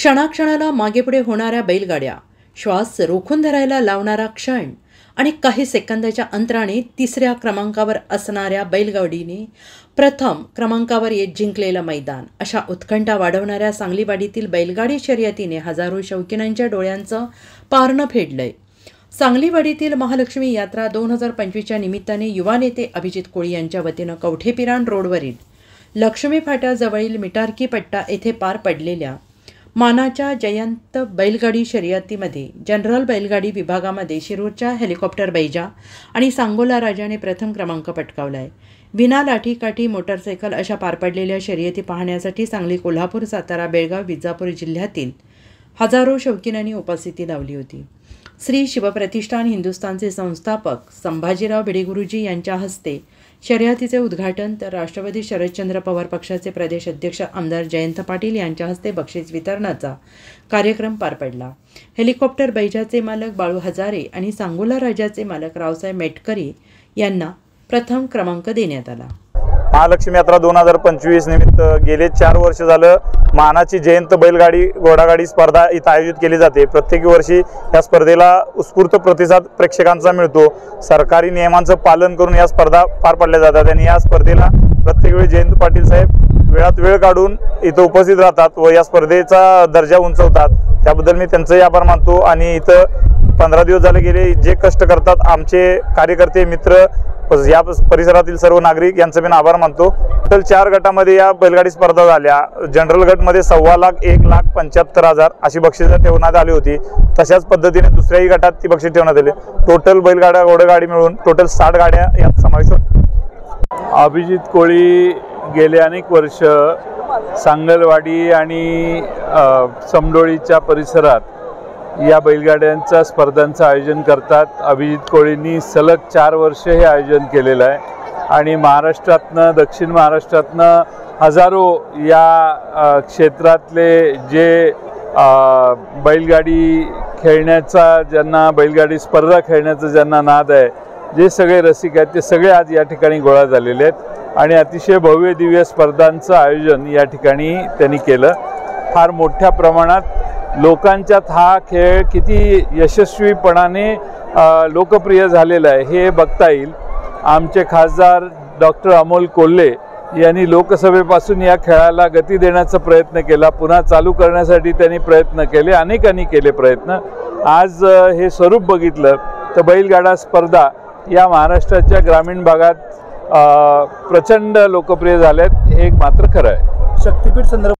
क्षणाक्षणाला मागेपुढे होणाऱ्या बैलगाड्या, श्वास रोखून धरायला लावणारा क्षण आणि काही सेकंदाच्या अंतराने तिसऱ्या क्रमांकावर असणाऱ्या बैलगाडीने प्रथम क्रमांकावर येत जिंकलेलं मैदान, अशा उत्कंठा वाढवणाऱ्या सांगलीवाडीतील बैलगाडी शर्यतीने हजारो शौकीनांच्या डोळ्यांचं पारणं फेडलंय। सांगलीवाडीतील महालक्ष्मी यात्रा 2025च्या निमित्ताने युवा नेते अभिजित कोळी यांच्या वतीनं कवठेपिरान रोडवरील लक्ष्मी फाट्याजवळील मिटारकी पट्टा येथे पार पडलेल्या मानाच्या जयंत बैलगाडी शर्यतीमध्ये जनरल बैलगाडी विभागामध्ये शिरूरच्या हेलिकॉप्टर बैजा आणि सांगोला राजाने प्रथम क्रमांक पटकावलाय। विना लाठी काठी मोटरसायकल अशा पार पडलेल्या शर्यती पाहण्यासाठी सांगली, कोल्हापूर, सातारा, बेळगाव, विजापूर जिल्ह्यातील हजारो शौकीनांनी उपस्थिती लावली होती। श्री शिवप्रतिष्ठान हिंदुस्थानचे संस्थापक संभाजीराव भिडेगुरुजी यांच्या हस्ते शर्यतीचे उद्घाटन, तर राष्ट्रवादी शरदचंद्र पवार पक्षाचे प्रदेश अध्यक्ष आमदार जयंत पाटील यांच्या हस्ते बक्षीस वितरणाचा कार्यक्रम पार पडला। हेलिकॉप्टर बैजाचे मालक बाळू हजारे आणि सांगोला राजाचे मालक रावसाहेब मेटकरी यांना प्रथम क्रमांक देण्यात आला। महालक्ष्मी यात्रा 2025 निमित्त गेले 4 वर्ष झालं मानाची जयंत बैलगाडी घोडागाडी स्पर्धा इथं आयोजित केली जाते। प्रत्येक वर्षी या स्पर्धेला उत्स्फूर्त प्रतिसाद प्रेक्षकांचा मिळतो। सरकारी नियमांचं पालन करून या स्पर्धा पार पडल्या जातात आणि या स्पर्धेला प्रत्येक वेळी जयंत पाटील साहेब वेळात वेळ काढून इथं उपस्थित राहतात व या स्पर्धेचा दर्जा उंचवतात। त्याबद्दल मी त्यांचंही आभार मानतो आणि इथं 15 दिवस झाले गेले जे कष्ट करतात आमचे कार्यकर्ते, मित्र, या परिसरातील सर्व नागरिक यांचं मी आभार मानतो। टोटल 4 गटामध्ये या बैलगाडी स्पर्धा झाल्या। जनरल गटमध्ये 1.25 लाख, 1,75,000 अशी बक्षिसं ठेवण्यात आली होती। तशाच पद्धतीने दुसऱ्याही गटात ती बक्षीस ठेवण्यात आली। टोटल बैलगाड्या घोडगाडी मिळून टोटल 60 गाड्या यात समावेश होत्या। अभिजित कोळी गेले अनेक वर्ष सांगलवाडी आणि समडोळीच्या परिसरात या बैलगाड्यांच्या स्पर्धांचं आयोजन करतात। अभिजित कोळींनी सलग 4 वर्ष हे आयोजन केलेलं आहे आणि महाराष्ट्रातनं, दक्षिण महाराष्ट्रातनं हजारो या क्षेत्रातले जे बैलगाडी खेळण्याचा, ज्यांना बैलगाडी स्पर्धा खेळण्याचा ज्यांना नाद आहे, जे सगळे रसिक आहेत ते सगळे आज या ठिकाणी गोळा झालेले आहेत आणि अतिशय भव्य दिव्य स्पर्धांचं आयोजन या ठिकाणी त्यांनी केलं। फार मोठ्या प्रमाणात लोकांच्यात हा खेळ किती यशस्वीपणाने लोकप्रिय झालेला आहे हे बघता येईल। आमचे खासदार डॉक्टर अमोल कोल्हे यांनी लोकसभेपासून या खेळाला गती देण्याचा प्रयत्न केला, पुन्हा चालू करण्यासाठी त्यांनी प्रयत्न केले, अनेकांनी केले प्रयत्न। आज हे स्वरूप बघितलं तर बैलगाडा स्पर्धा या महाराष्ट्राच्या ग्रामीण भागात प्रचंड लोकप्रिय झाल्यात, हे एक मात्र खरं आहे। शक्तीपीठ संदर्भ